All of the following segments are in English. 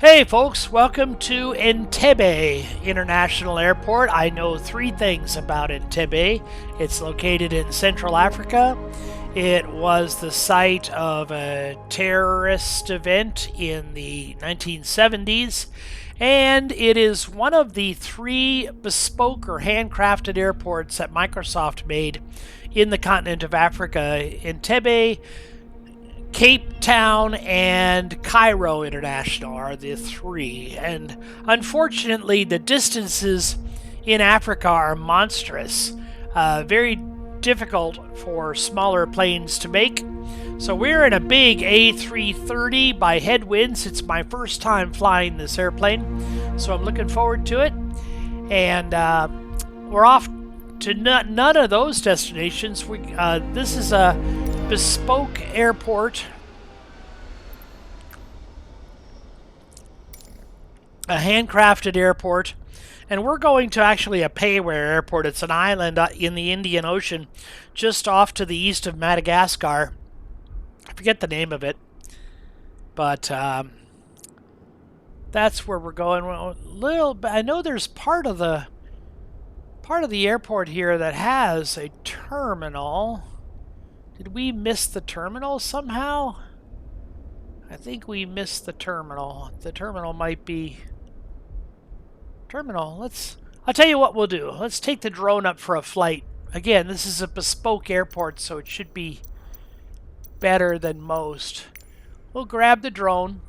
Hey folks, welcome to Entebbe International Airport. I know three things about Entebbe. It's located in Central Africa. It was the site of a terrorist event in the 1970s, and it is one of the three bespoke or handcrafted airports that Microsoft made in the continent of Africa. Entebbe, Cape Town, and Cairo International are the three. And unfortunately, the distances in Africa are monstrous. Very difficult for smaller planes to make. So we're in a big A330 by Headwind. It's my first time flying this airplane, so I'm looking forward to it. And we're off to none of those destinations. This is a bespoke airport, a handcrafted airport, and we're going to actually a payware airport. It's an island in the Indian Ocean just off to the east of Madagascar. I forget the name of it, but that's where we're going. I know there's part of the airport here that has a terminal. Did we miss the terminal somehow? I think we missed the terminal. The terminal might be... Terminal, I'll tell you what we'll do. Let's take the drone up for a flight. Again, this is a bespoke airport, so it should be better than most. We'll grab the drone.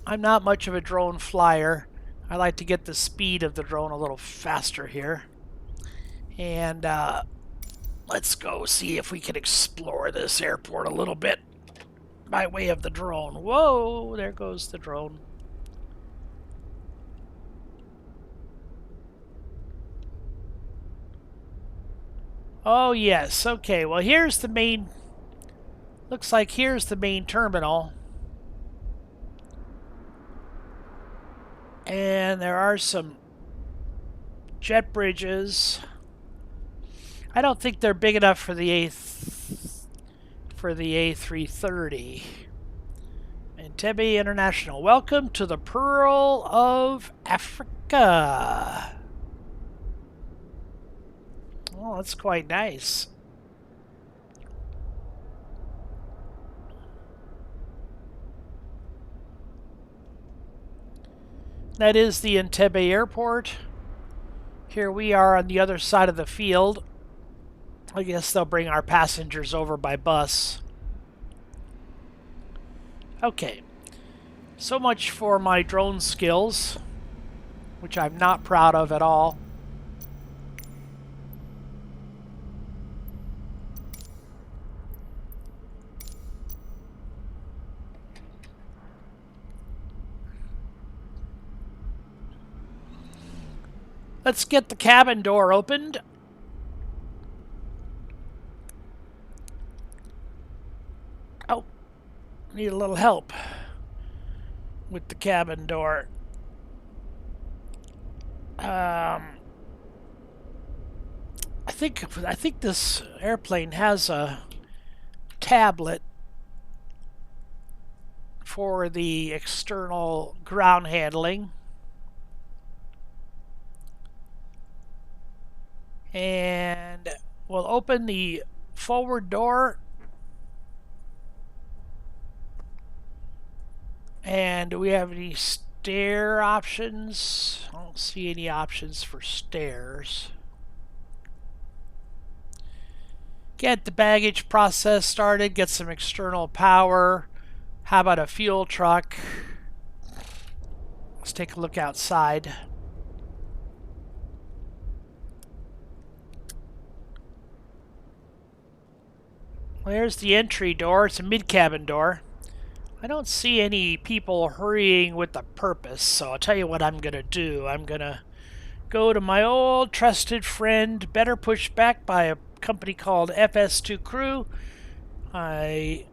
I'm not much of a drone flyer. I like to get the speed of the drone a little faster here. And let's go see if we can explore this airport a little bit by way of the drone. Whoa, there goes the drone. Oh yes, okay, well here's the main, looks like here's the main terminal. And there are some jet bridges. I don't think they're big enough for the A330. Entebbe International. Welcome to the Pearl of Africa. Oh, that's quite nice. That is the Entebbe Airport. Here we are on the other side of the field. I guess they'll bring our passengers over by bus. Okay. So much for my drone skills, which I'm not proud of at all. Let's get the cabin door opened. Oh, need a little help with the cabin door. I think this airplane has a tablet for the external ground handling. And we'll open the forward door. And do we have any stair options? I don't see any options for stairs. Get the baggage process started, get some external power. How about a fuel truck? Let's take a look outside. There's the entry door. It's a mid-cabin door. I don't see any people hurrying with a purpose, so I'll tell you what I'm going to do. I'm going to go to my old trusted friend, Better Pushback, by a company called FS2Crew. I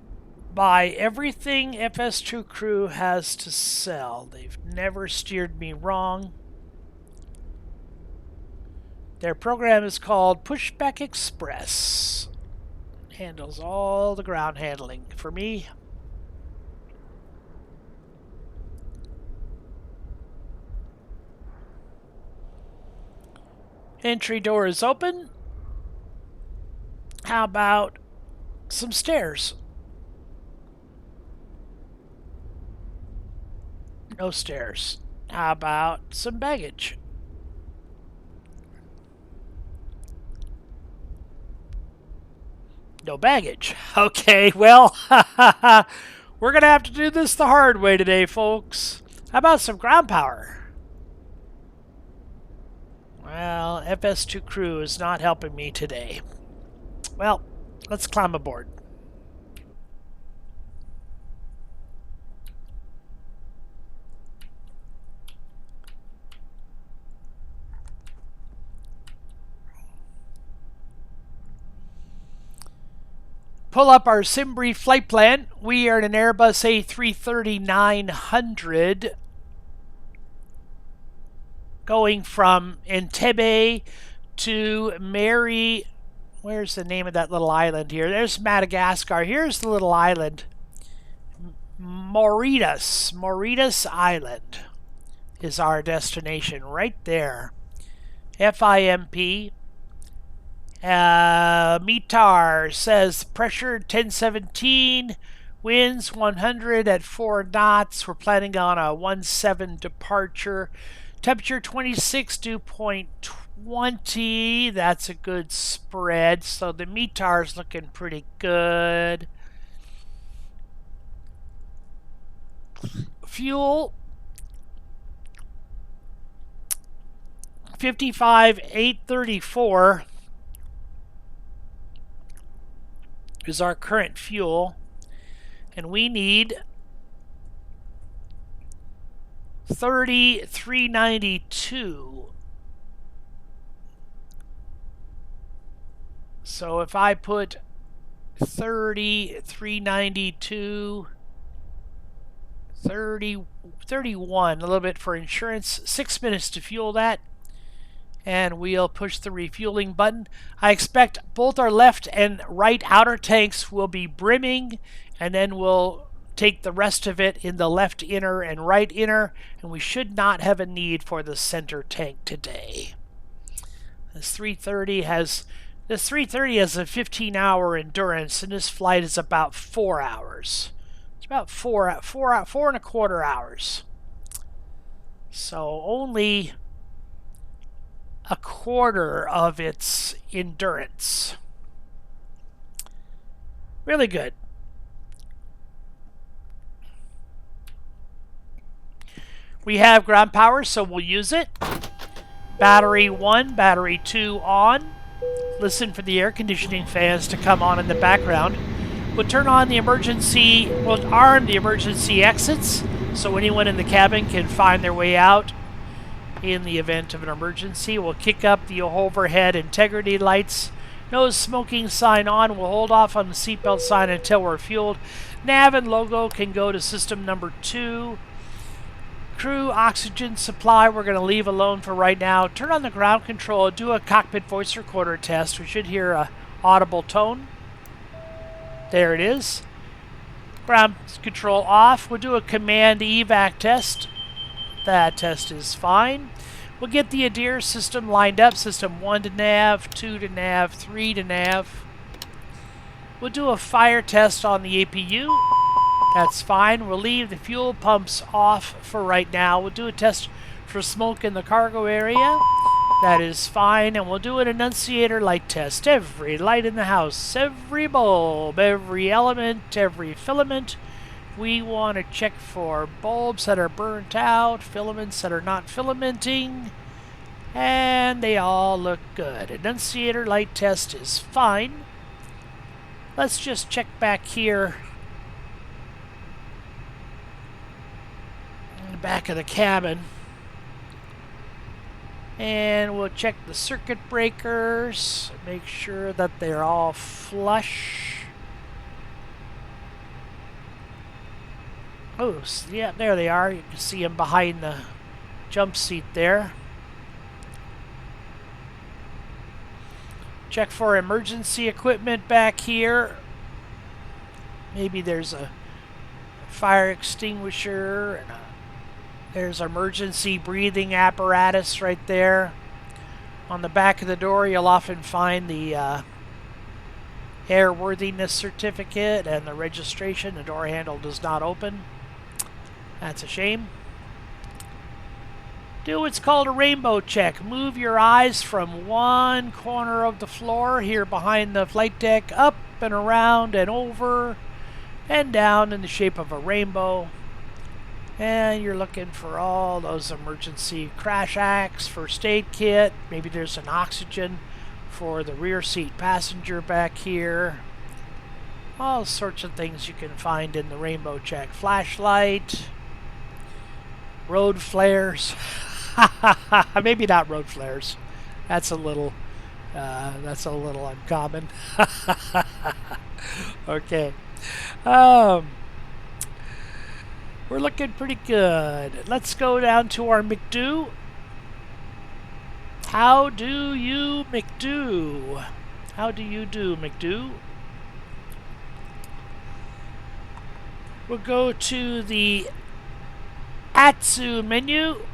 buy everything FS2Crew has to sell. They've never steered me wrong. Their program is called Pushback Express. Handles all the ground handling for me. Entry door is open. How about some stairs? No stairs. How about some baggage? No baggage. Okay, well, we're going to have to do this the hard way today, folks. How about some ground power? Well, FS2Crew is not helping me today. Well, let's climb aboard. Pull up our Sim Brief flight plan. We are in an Airbus A330-900 going from Entebbe to Mary. Where's the name of that little island here? There's Madagascar. Here's the little island. Mauritius Island is our destination right there. FIMP. METAR says pressure 1017, winds 100 at 4 knots. We're planning on a 17 departure. Temperature 26, dew point 20. That's a good spread. So the METAR is looking pretty good. Fuel 55,834 is our current fuel, and we need 30,392. So if I put 30,392, 31, a little bit for insurance, 6 minutes to fuel that, and we'll push the refueling button. I expect both our left and right outer tanks will be brimming, and then we'll take the rest of it in the left inner and right inner, and we should not have a need for the center tank today. This 330 has a 15-hour endurance, and this flight is about 4 hours. It's about four and a quarter hours. So only a quarter of its endurance. Really good. We have ground power, so we'll use it. Battery 1, battery 2 on. Listen for the air conditioning fans to come on in the background. We'll turn on the emergency, we'll arm the emergency exits so anyone in the cabin can find their way out in the event of an emergency. We'll kick up the overhead integrity lights. No smoking sign on. We'll hold off on the seatbelt sign until we're fueled. Nav and logo can go to system number 2. Crew oxygen supply we're going to leave alone for right now. Turn on the ground control. Do a cockpit voice recorder test. We should hear a audible tone. There it is. Ground control off. We'll do a command evac test. That test is fine. We'll get the ADIR system lined up. System 1 to nav, 2 to nav, 3 to nav. We'll do a fire test on the APU. That's fine. We'll leave the fuel pumps off for right now. We'll do a test for smoke in the cargo area. That is fine. And we'll do an annunciator light test. Every light in the house, every bulb, every element, every filament. We want to check for bulbs that are burnt out, filaments that are not filamenting, and they all look good. Annunciator light test is fine. Let's just check back here in the back of the cabin. And we'll check the circuit breakers, make sure that they're all flush. Oh, yeah, there they are. You can see them behind the jump seat there. Check for emergency equipment back here. Maybe there's a fire extinguisher, and there's emergency breathing apparatus right there. On the back of the door, you'll often find the airworthiness certificate and the registration. The door handle does not open. That's a shame. Do what's called a rainbow check. Move your eyes from one corner of the floor here behind the flight deck up and around and over and down in the shape of a rainbow. And you're looking for all those emergency crash acts, first aid kit. Maybe there's an oxygen for the rear seat passenger back here. All sorts of things you can find in the rainbow check. Flashlight, road flares. Maybe not road flares. That's a little uncommon. Okay. We're looking pretty good. Let's go down to our McDo. How do you McDo? How do you do, McDo? We'll go to the Atsu menu.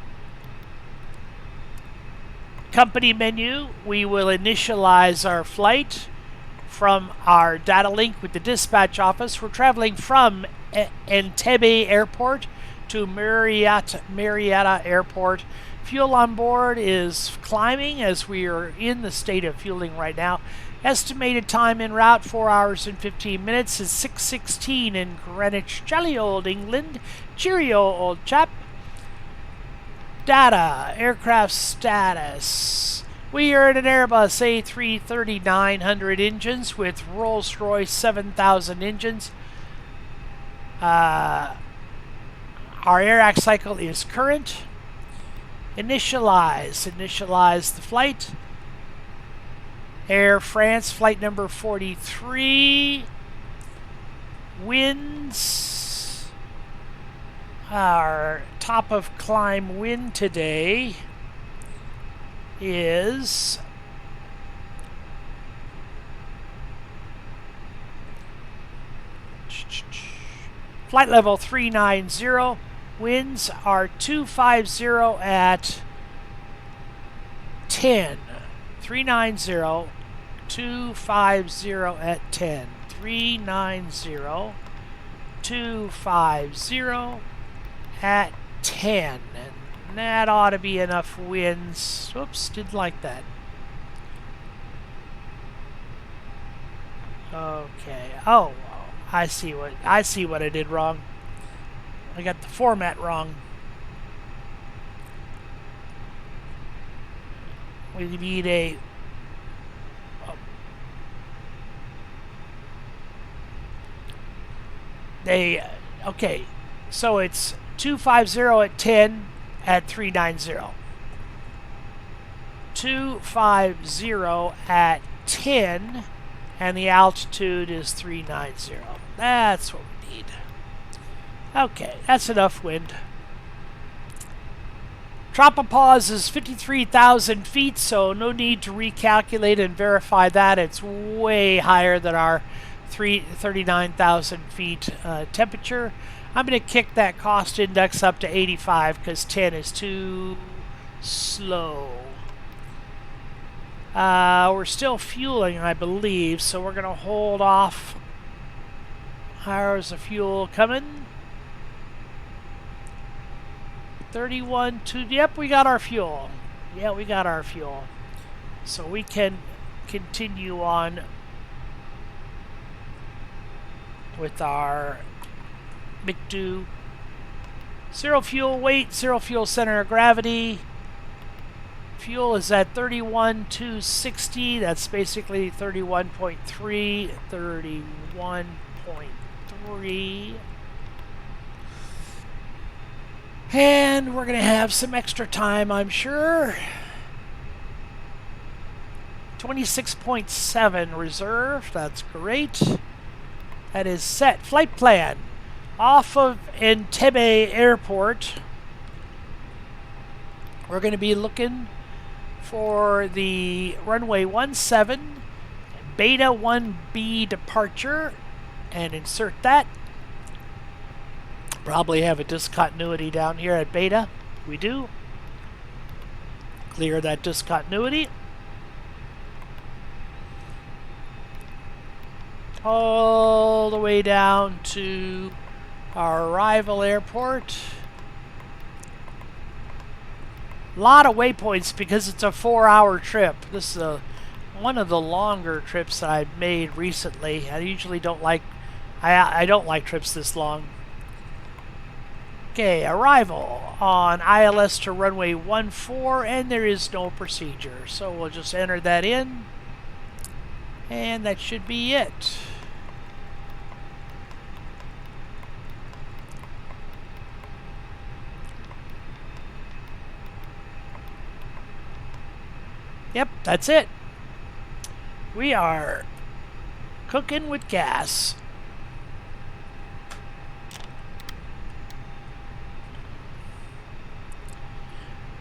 Company menu. We will initialize our flight from our data link with the dispatch office. We're traveling from Entebbe Airport to Marietta Airport. Fuel on board is climbing as we are in the state of fueling right now. Estimated time en route 4 hours and 15 minutes is 6:16 in Greenwich. Jolly old England. Cheerio, old chap. Data, aircraft status. We are in an Airbus A330-900 engines with Rolls-Royce 7000 engines. Our air cycle is current. Initialize the flight. Air France, flight number 43. Winds. Our top of climb wind today is flight level 390. Winds are 250 at 10. 390, 250 at 10. 390, 250 at 10. And that ought to be enough winds. Oops, didn't like that. Okay. Oh, I see what I did wrong. I got the format wrong. We need a okay, so it's 250 at 10 at 390. 250 at 10 and the altitude is 390. That's what we need. Okay, that's enough wind. Tropopause is 53,000 feet, so no need to recalculate and verify that. It's way higher than our 39,000 feet temperature. I'm going to kick that cost index up to 85 because 10 is too slow. We're still fueling, I believe, so we're going to hold off. How's the fuel coming? 31.2. Yep, we got our fuel. Yeah, we got our fuel. So we can continue on with our McDo. Zero fuel weight, zero fuel center of gravity. Fuel is at 31,260. That's basically 31.3. 31.3. And we're going to have some extra time, I'm sure. 26.7 reserve. That's great. That is set. Flight plan. Off of Entebbe Airport, we're going to be looking for the runway 17, Beta 1B departure, and insert that. Probably have a discontinuity down here at Beta. We do. Clear that discontinuity. all the way down to our arrival airport. A lot of waypoints because it's a 4-hour trip. This is one of the longer trips that I've made recently. I usually don't like, I don't like trips this long. Okay, arrival on ILS to runway 14, and there is no procedure. So we'll just enter that in, and that should be it. Yep, that's it. We are cooking with gas.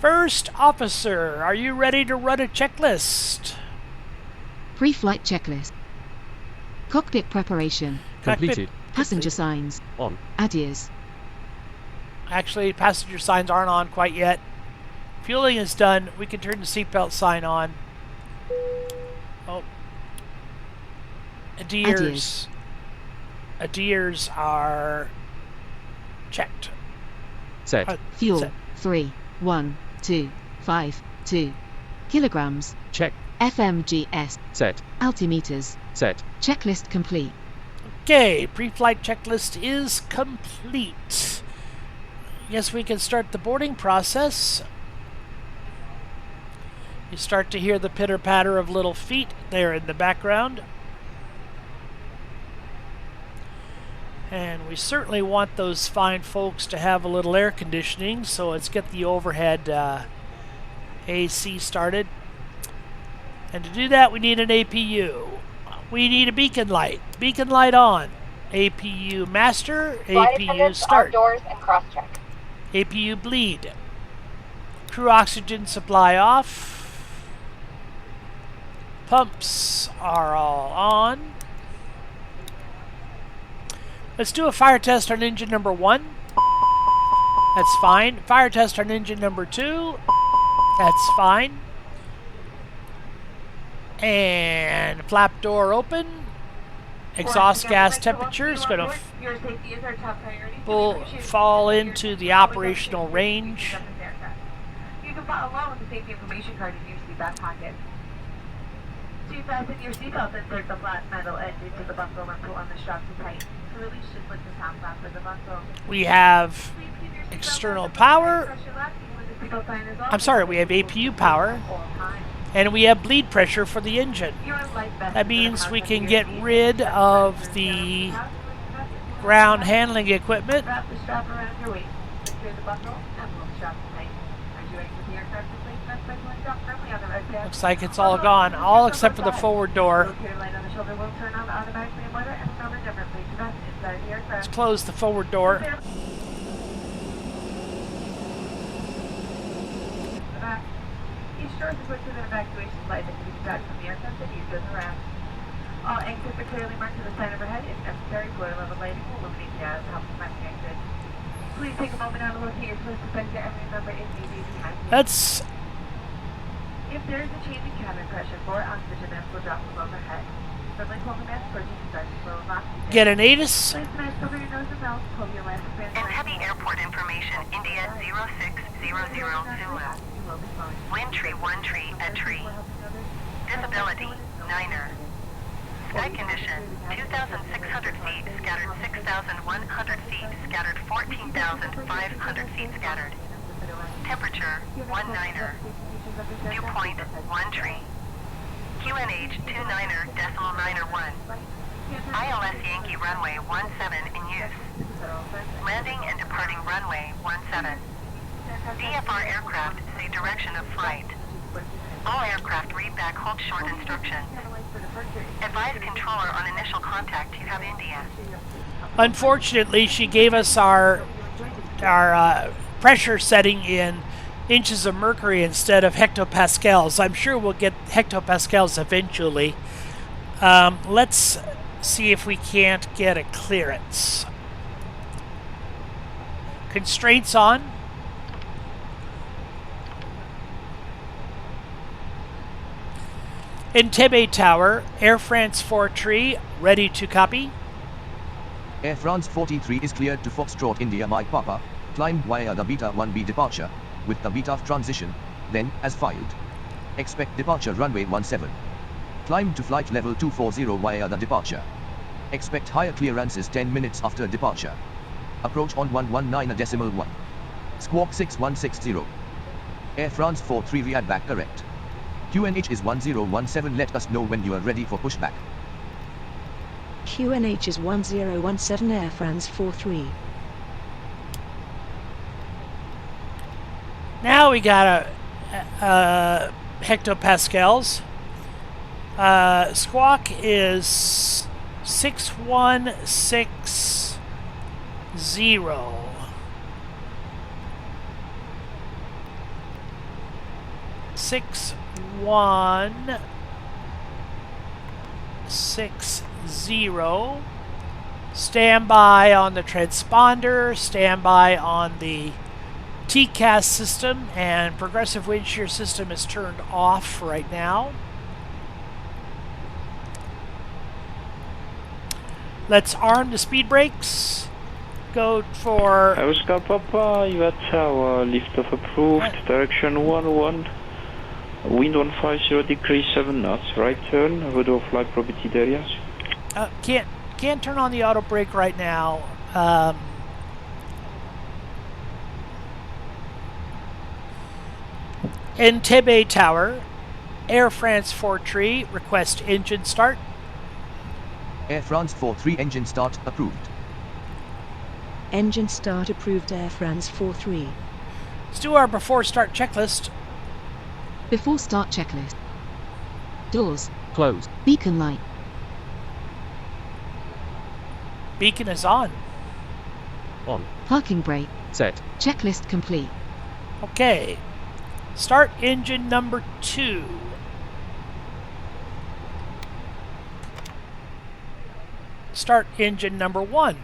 First officer, are you ready to run a checklist? Pre-flight checklist. Cockpit preparation. Completed. Passenger signs. On. Adios. Actually, passenger signs aren't on quite yet. Fueling is done. We can turn the seatbelt sign on. Oh. Adiers. Adiers are checked. Set. Fuel. Set. 3,1,2,5,2 kilograms. Check. FMGS. Set. Altimeters. Set. Checklist complete. Okay, pre-flight checklist is complete. Yes, we can start the boarding process. You start to hear the pitter-patter of little feet there in the background. And we certainly want those fine folks to have a little air conditioning, so let's get the overhead AC started. And to do that, we need an APU. We need a beacon light. Beacon light on. APU master, APU start. Doors and cross-check. APU bleed. Crew oxygen supply off. Pumps are all on. Let's do a fire test on engine number 1. That's fine. Fire test on engine number 2. That's fine. And flap door open. Exhaust gas temperature is going to fall into the operational range. You can follow along with the safety information card in your seatbelt pocket. So you fasten your seatbelt, insert the flat metal end into the buckle and pull on the straps tight. To release, just lift the top flap of the buckle. We have external power. I'm sorry, we have APU power. And we have bleed pressure for the engine. That means we can get rid of the ground handling equipment. Looks like it's all gone, all except for the forward door. Let's close the forward door. Each door is equipped with an evacuation slide that can be detached from the aircraft and used as a ramp. All exits are clearly marked with a sign overhead. If necessary, floor level lighting will illuminate the aisle to help you find the exit. Please take a moment now to locate your close defender and remember it may be behind you. Let's If there is a change in cabin pressure, 4 oxygen masks will drop from overhead. Firmly pull the mask towards you to start the flow of oxygen. get an ATIS. Place the mask over your nose and mouth. Pull your last band. In heavy airport information, India 0600 Zulu. Wind tree 1 tree at tree. Visibility, Niner. Sky condition, 2,600 feet, scattered 6,100 feet, scattered 14,500 feet scattered. Temperature, 19er. Viewpoint, 1 tree. QNH 29er.91. ILS Yankee runway 17 in use. Landing and departing runway 17. DFR aircraft say direction of flight. All aircraft read back hold short instructions. Advise controller on initial contact you have India. Unfortunately, she gave us our pressure setting in inches of mercury instead of hectopascals. I'm sure we'll get hectopascals eventually. Let's see if we can't get a clearance. Constraints on. Entebbe Tower, Air France 4-3, ready to copy. Air France 43 is cleared to Foxtrot India Mike Papa, climb via the Beta 1B departure, with the Beta transition, then, as filed. Expect departure runway 17. Climb to flight level 240 via the departure. Expect higher clearances 10 minutes after departure. Approach on 119.1. Squawk 6160. Air France 43 react back correct. QNH is 1017, let us know when you are ready for pushback. QNH is 1017 Air France 43. Now we got a hectopascals. Squawk is 6160. 6160. Stand by on the transponder, stand by on the TCAS system, and progressive wind shear system is turned off right now. Let's arm the speed brakes. Go for... Oscar Papa, you had tower, liftoff approved, direction 11, wind 150 degrees 7 knots, right turn, road of flight prohibited areas. Can't turn on the auto brake right now. Entebbe Tower, Air France 43, request engine start. Air France 43 engine start approved. Engine start approved Air France 43. Let's do our before start checklist. Before start checklist. Doors. Closed. Beacon light. Beacon is on. On. Parking brake. Set. Checklist complete. Okay. Start engine number 2. Start engine number 1.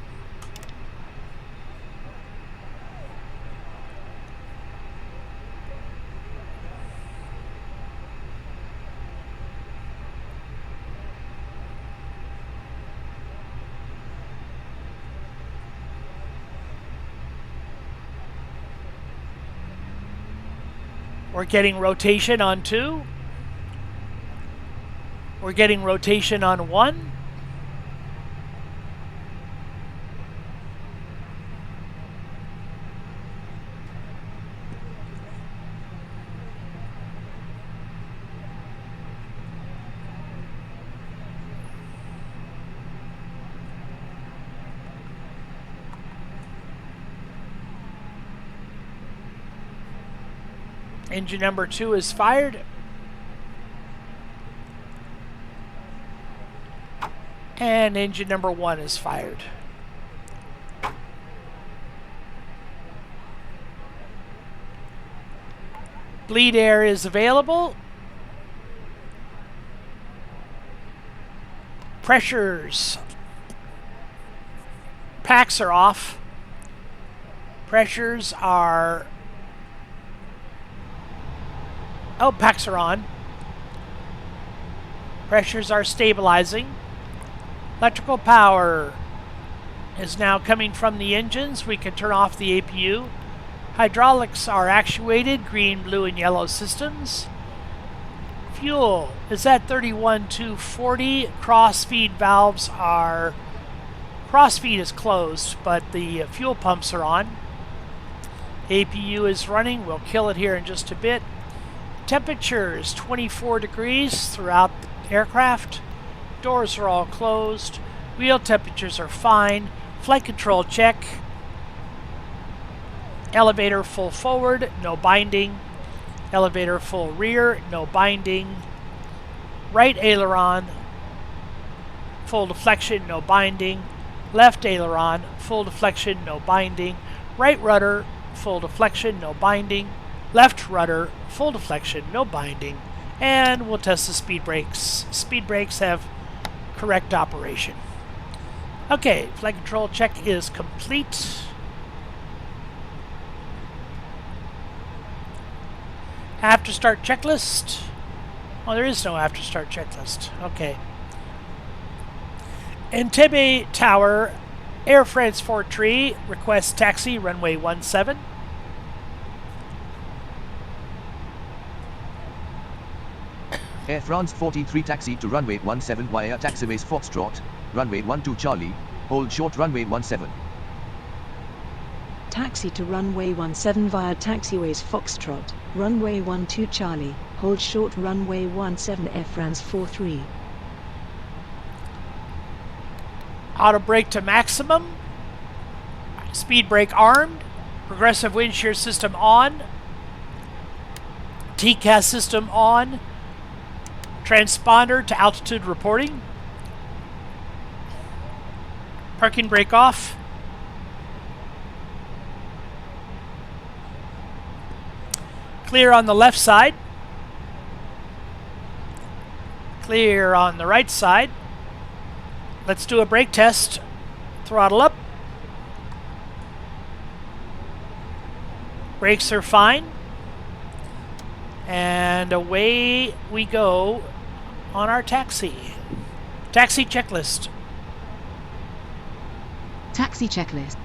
We're getting rotation on 2. We're getting rotation on 1. Engine number 2 is fired. And engine number 1 is fired. Bleed air is available. Pressures. Packs are off. Pressures are... Oh, packs are on. Pressures are stabilizing. Electrical power is now coming from the engines. We can turn off the APU. Hydraulics are actuated, green, blue, and yellow systems. Fuel is at 31,240. Cross-feed valves are... Cross-feed is closed, but the fuel pumps are on. APU is running. We'll kill it here in just a bit. Temperature is 24 degrees throughout the aircraft. Doors are all closed. Wheel temperatures are fine. Flight control check. Elevator full forward, no binding. Elevator full rear, no binding. Right aileron, full deflection, no binding. Left aileron, full deflection, no binding. Right rudder, full deflection, no binding. Left rudder, full deflection, no binding. And we'll test the speed brakes. Speed brakes have correct operation. Okay, flight control check is complete. After start checklist. Oh, there is no after start checklist. Okay. Entebbe Tower, Air France 43, request taxi, runway 17. Air France 43 taxi to runway 17 via taxiways Foxtrot, runway 12 Charlie, hold short runway 17. Taxi to runway 17 via taxiways Foxtrot, runway 12 Charlie, hold short runway 17 Air France 43. Auto brake to maximum. Speed brake armed. Progressive wind shear system on. TCAS system on. Transponder to altitude reporting. Parking brake off. Clear on the left side. Clear on the right side. Let's do a brake test. Throttle up. Brakes are fine. And away we go on our taxi. Taxi checklist. Taxi checklist.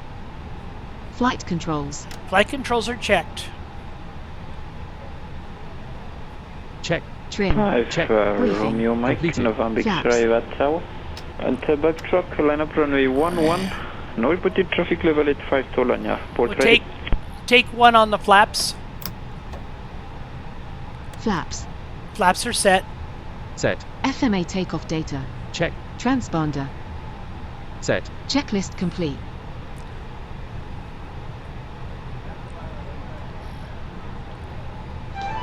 Flight controls. Flight controls are checked. Check. Trim. Check. Briefing. Romeo Mike, Completed. November Flaps. X-ray Tower. Enter back truck, line up runway 11. No reported traffic level at 5 to Lanya. Port We'll ready. take one on the flaps. Flaps. Flaps are set. Set. FMA takeoff data. Check. Transponder. Set. Checklist complete.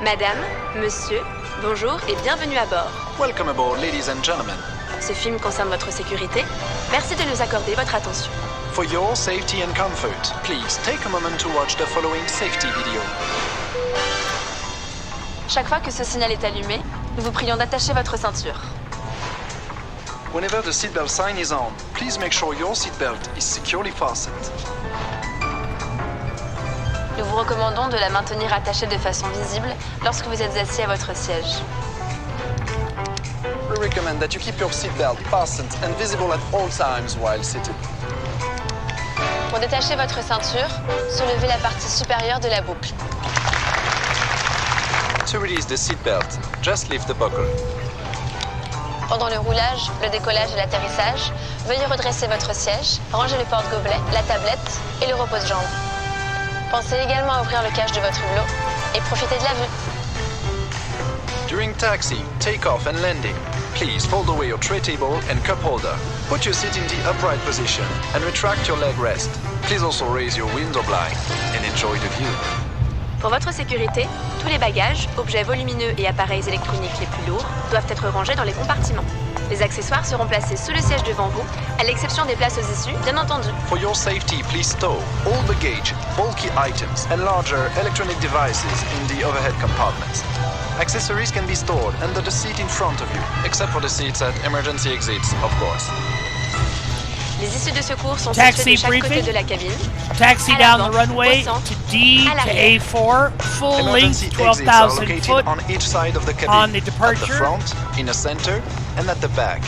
Madame, monsieur, bonjour et bienvenue à bord. Welcome aboard, ladies and gentlemen. Ce film concerne votre sécurité. Merci de nous accorder votre attention. For your safety and comfort, please take a moment to watch the following safety video. Chaque fois que ce signal est allumé, nous vous prions d'attacher votre ceinture. Whenever the seatbelt sign is on, please make sure your seatbelt is securely fastened. Nous vous recommandons de la maintenir attachée de façon visible lorsque vous êtes assis à votre siège. We recommend that you keep your seatbelt fastened and visible at all times while seated. Pour détacher votre ceinture, soulevez la partie supérieure de la boucle. To release the seatbelt, just lift the buckle. Pendant le roulage, le décollage et l'atterrissage, veuillez redresser votre siège, ranger les porte-gobelets, la tablette et le repose-jambes. Pensez également à ouvrir le cache de votre hublot et profitez de la vue. During taxi, takeoff and landing, please fold away your tray table and cup holder. Put your seat in the upright position and retract your leg rest. Please also raise your window blind and enjoy the view. Pour votre sécurité, tous les bagages, objets volumineux et appareils électroniques les plus lourds doivent être rangés dans les compartiments. Les accessoires seront placés sous le siège devant vous, à l'exception des places aux issues, bien entendu. For your safety, please stow all baggage, bulky items, and larger electronic devices in the overhead compartments. Accessories can be stored under the seat in front of you, except for the seats at emergency exits, of course. Les issues de secours sont Taxi situées de chaque côté briefing. de la cabine. Taxi À down l'avant, the runway au centre, to D à to l'arrière. A4, full Emergency length exits are 12,000 located foot. on each side of the cabin, on the at the departure. front, in the center, and at the back.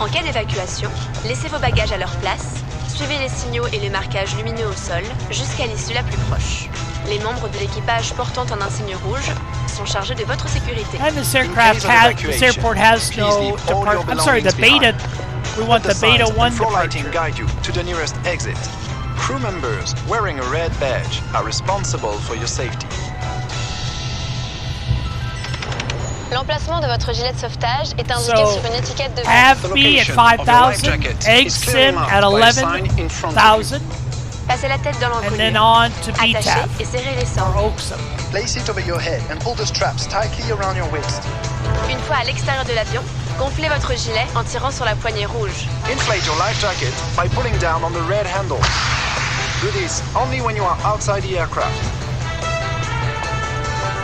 En cas d'évacuation, laissez vos bagages à leur place, suivez les signaux et les marquages lumineux au sol jusqu'à l'issue la plus proche. Les membres de l'équipage portant un insigne rouge sont chargés de votre sécurité. And this In aircraft case of has, evacuation, this airport has please no leave all your depart. I'm sorry, the belongings beta. behind. We want the The beta signs 1 and floor departure. lighting guide you to the nearest exit. Crew members wearing a red badge are responsible for your safety. L'emplacement de votre gilet de sauvetage est indiqué So, sur une étiquette de Have The me at location of your life 5,000, jacket egg is clearly sim marked at by a sign in front of you. 11,000, Passez la tête dans and then l'encolure. on to Attachez BTAF et serrez les or cendres. Oaksum. Place it over your head and pull the straps tightly around your waist. Une fois à l'extérieur de l'avion, gonflez votre gilet en tirant sur la poignée rouge. Inflate your life jacket by pulling down on the red handle. Do this only when you are outside the aircraft.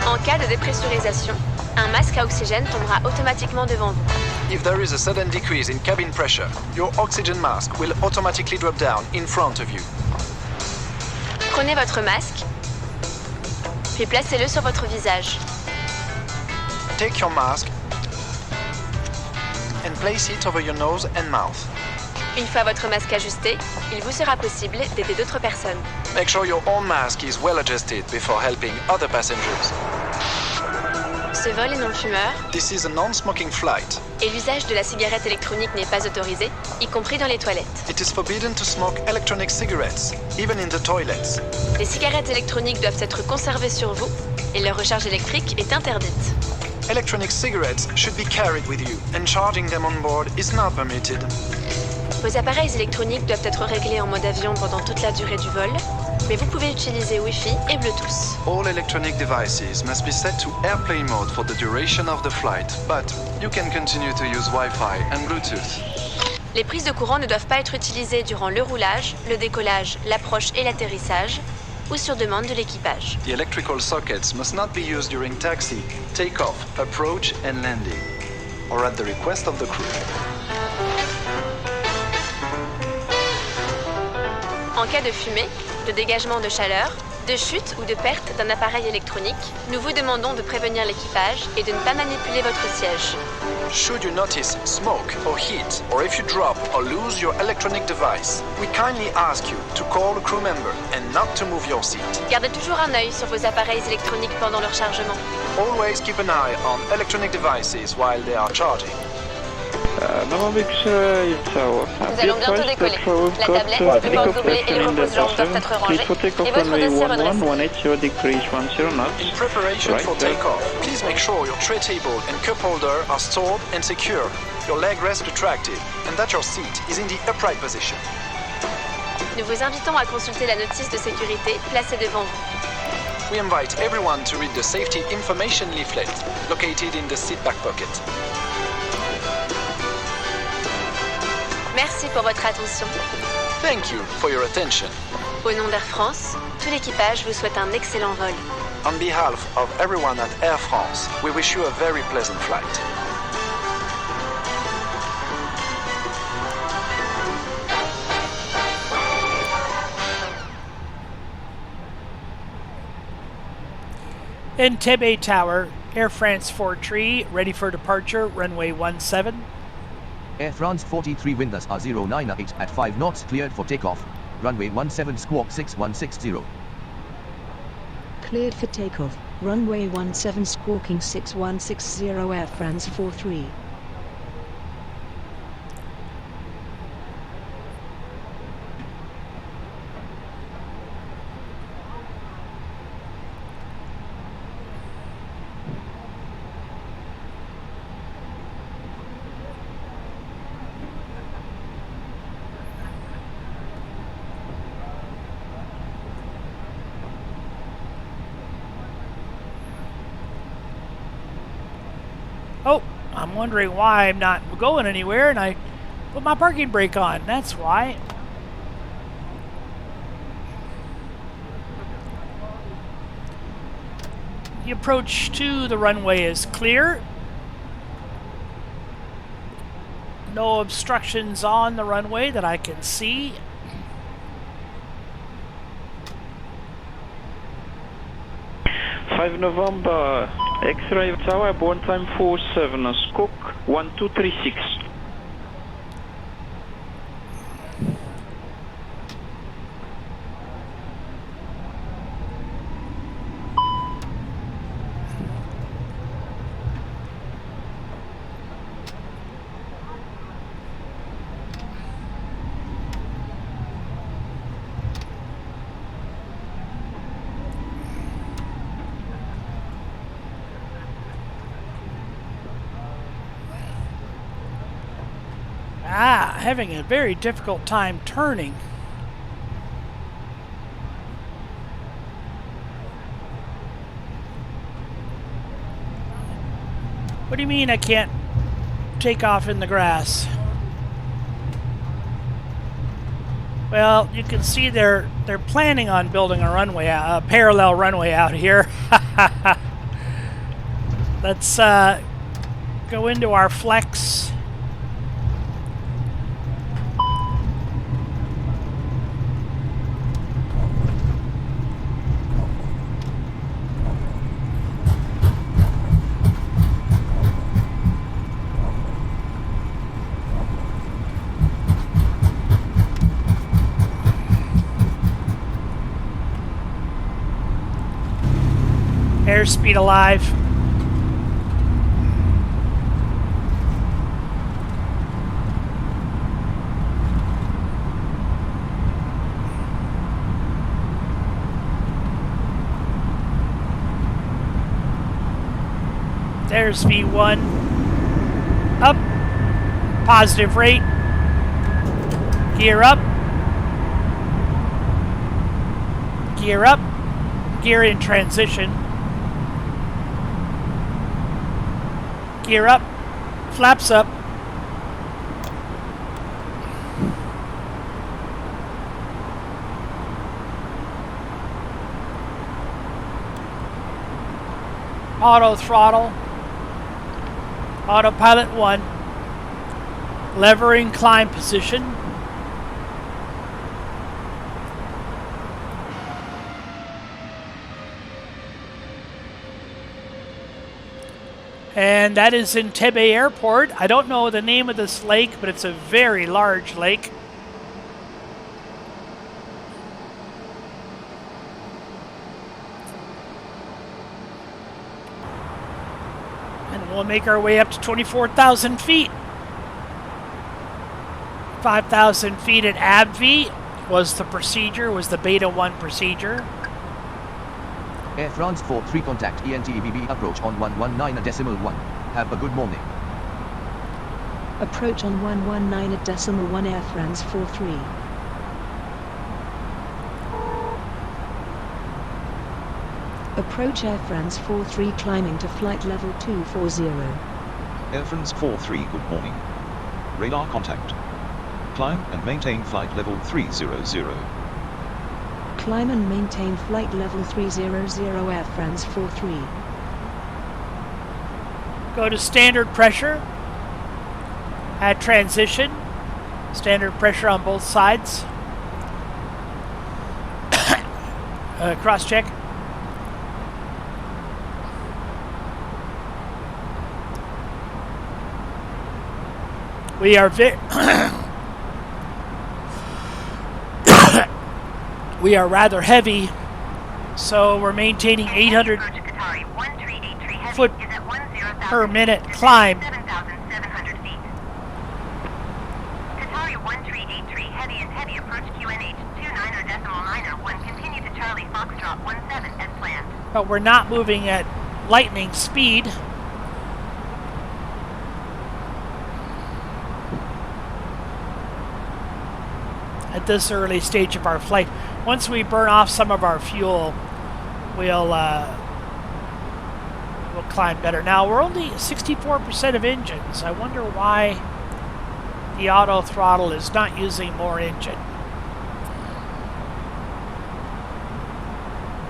En cas de dépressurisation, un masque à oxygène tombera automatiquement devant vous. If there is a sudden decrease in cabin pressure, your oxygen mask will automatically drop down in front of you. Prenez votre masque, puis placez-le sur votre visage. Take your mask place it over your nose and mouth. Une fois votre masque ajusté, il vous sera possible d'aider d'autres personnes. Make sure your own mask is well adjusted before helping other passengers. Ce vol est non-fumeur This is a non-smoking flight. et l'usage de la cigarette électronique n'est pas autorisé, y compris dans les toilettes. It is forbidden to smoke electronic cigarettes, even in the toilets. Les cigarettes électroniques doivent être conservées sur vous et leur recharge électrique est interdite. Electronic cigarettes should be carried with you, and charging them on board is not permitted. Vos appareils électroniques doivent être réglés en mode avion pendant toute la durée du vol, mais vous pouvez utiliser Wi-Fi et Bluetooth. All electronic devices must be set to airplane mode for the duration of the flight, but you can continue to use Wi-Fi and Bluetooth. Les prises de courant ne doivent pas être utilisées durant le roulage, le décollage, l'approche et l'atterrissage, ou sur demande de l'équipage. The electrical sockets must not be used during taxi, takeoff, approach and landing, or at the request of the crew. En cas de fumée, de dégagement de chaleur, de chute ou de perte d'un appareil électronique, nous vous demandons de prévenir l'équipage et de ne pas manipuler votre siège. Should you notice smoke or heat, or if you drop or lose your electronic device, we kindly ask you to call a crew member and not to move your seat. Gardez toujours un œil sur vos appareils électroniques pendant leur chargement. Always keep an eye on electronic devices while they are charging. Nous allons bientôt décoller. La tablette, le porte-gobelet et le repose-jambes doivent être rangés et votre dossier redressé. In preparation for takeoff, please make sure your tray table and cup holder are stored and secure, your leg rest retracted, and that your seat is in the upright position. Nous vous invitons à consulter la notice de sécurité placée devant vous. We invite everyone to read the safety information leaflet located in the seat back pocket. Merci pour votre attention. Thank you for your attention. Au nom d'Air France, tout l'équipage vous souhaite un excellent vol. On behalf of everyone at Air France, we wish you a very pleasant flight. Entebbe Tower, Air France 43, ready for departure, runway 17. Air France 43 windows are 098 at 5 knots, cleared for takeoff. Runway 17 squawk 6160. Cleared for takeoff. Runway 17 squawking 6160 Air France 43. Oh, I'm wondering why I'm not going anywhere, and I put my parking brake on. That's why. The approach to the runway is clear. No obstructions on the runway that I can see. November, X-ray tower, born time 47, squawk 1236. Having a very difficult time turning. What do you mean I can't take off in the grass? Well, you can see they're planning on building a runway, a parallel runway out here. Let's go into our flex. Airspeed alive. There's V1. Up. Positive rate. Gear up. Gear up. Gear in transition. Gear up. Flaps up. Auto throttle. Autopilot 1. Levering climb position. And that is Entebbe Airport. I don't know the name of this lake, but it's a very large lake. And we'll make our way up to 24,000 feet. 5,000 feet at ABV was the procedure, was the Beta 1 procedure. Air France 43 contact ENTEBB approach on 119.1. Have a good morning. Approach on 119.1 Air France 43. Approach Air France 43 climbing to flight level 240. Air France 43, good morning. Radar contact. Climb and maintain flight level 300. Climb and maintain flight level 300 Air France 43. Go to standard pressure. At transition. Standard pressure on both sides. Cross check. We are we are rather heavy, so we're maintaining 800 foot per minute climb. Qatari 1383, heavy and heavy approach QNH 29.901, continue to Charlie Foxtrot 17 as planned. But we're not moving at lightning speed. At this early stage of our flight. Once we burn off some of our fuel, we'll climb better. Now we're only 64% of engines. I wonder why the auto throttle is not using more engine.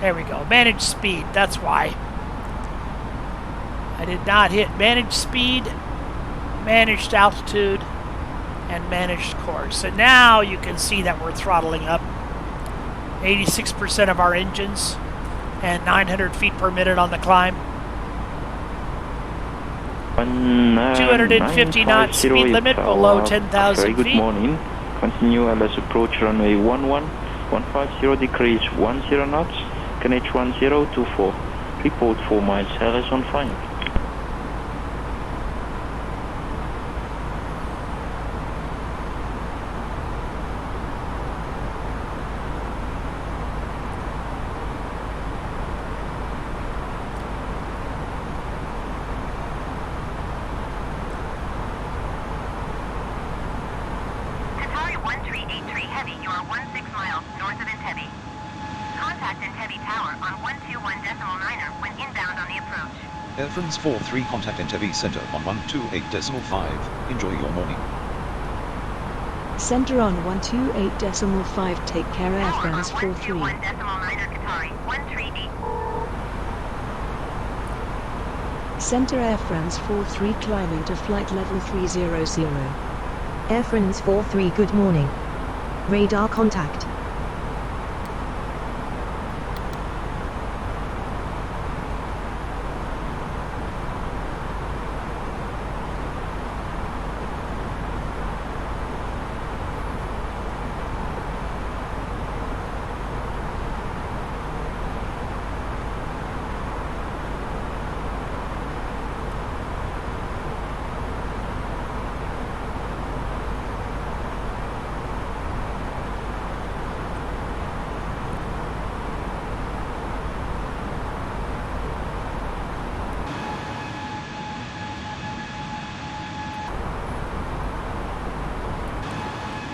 There we go. Manage speed. That's why. I did not hit manage speed, managed altitude, and managed course. And now you can see that we're throttling up 86% of our engines and 900 feet per minute on the climb. 250 knot speed limit below 10,000 feet. Very good morning. Continue LS approach runway 11, 150 degrees 10 knots, KNH 1024. Report 4 miles LS on fire. Air France 43 contact Entebbe Center on 128.5. Enjoy your morning. Center on 128.5. Take care Air France 43. Center Air France 43 climbing to flight level 300. Air France 43 good morning. Radar contact.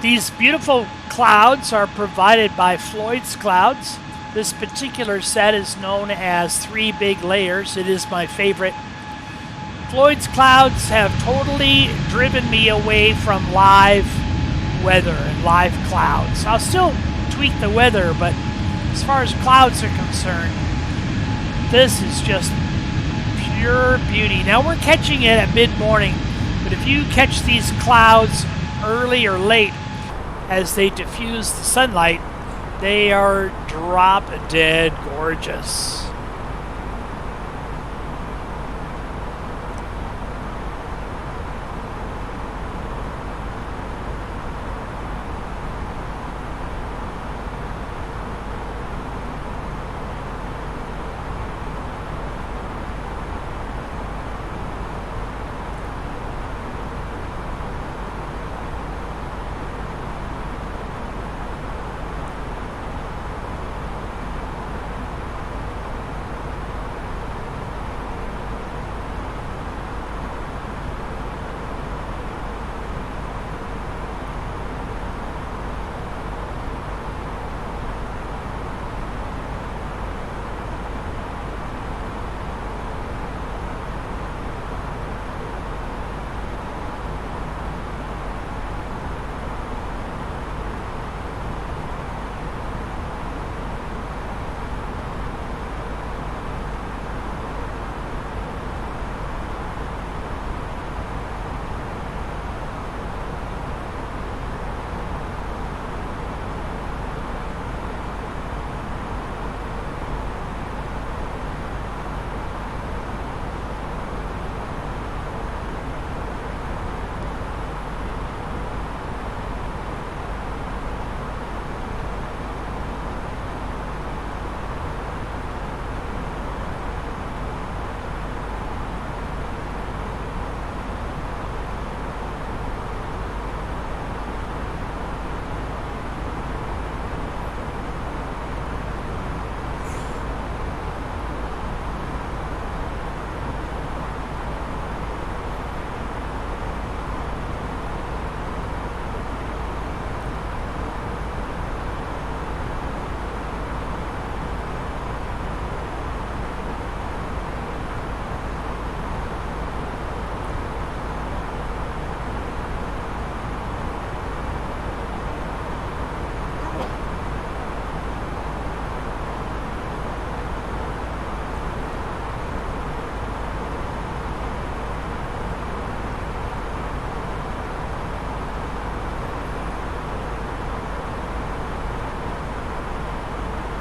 These beautiful clouds are provided by Floyds Clouds. This particular set is known as 3 big layers. It is my favorite. Floyds Clouds have totally driven me away from live weather and live clouds. I'll still tweak the weather, but as far as clouds are concerned, this is just pure beauty. Now we're catching it at mid-morning, but if you catch these clouds early or late as they diffuse the sunlight, they are drop-dead gorgeous.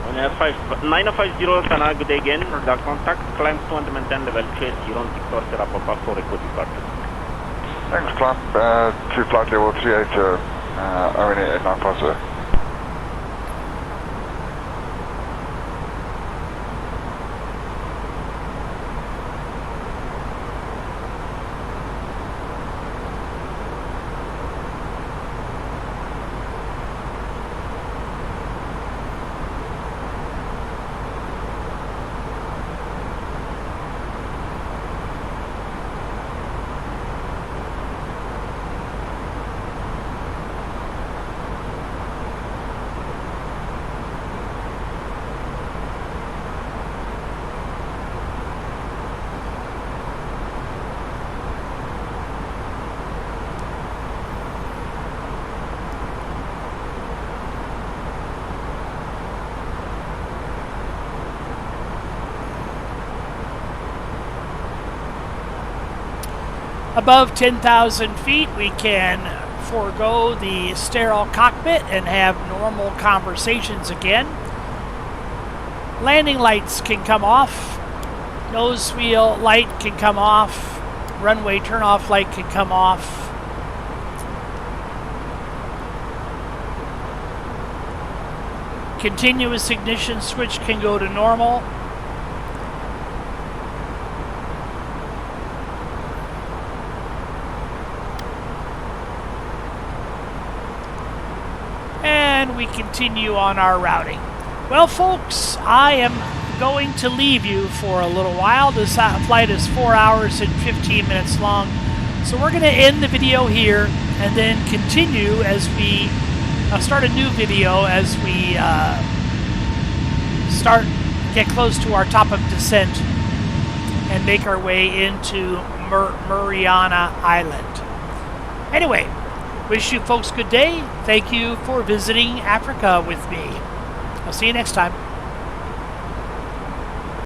On 950 Sana, good day again. The contact climb 210 level 30 on Victor Sierra Papa for record departure. Thanks, climb 2 flight level 38, ONA 8950. Above 10,000 feet, we can forego the sterile cockpit and have normal conversations again. Landing lights can come off. Nose wheel light can come off. Runway turn-off light can come off. Continuous ignition switch can go to normal. And we continue on our routing. Well, folks, I am going to leave you for a little while. This flight is 4 hours and 15 minutes long. So we're going to end the video here. and then continue as we start a new video as we get close to our top of descent and make our way into Mariana Island. Anyway, wish you folks good day. Thank you for visiting Africa with me. I'll see you next time.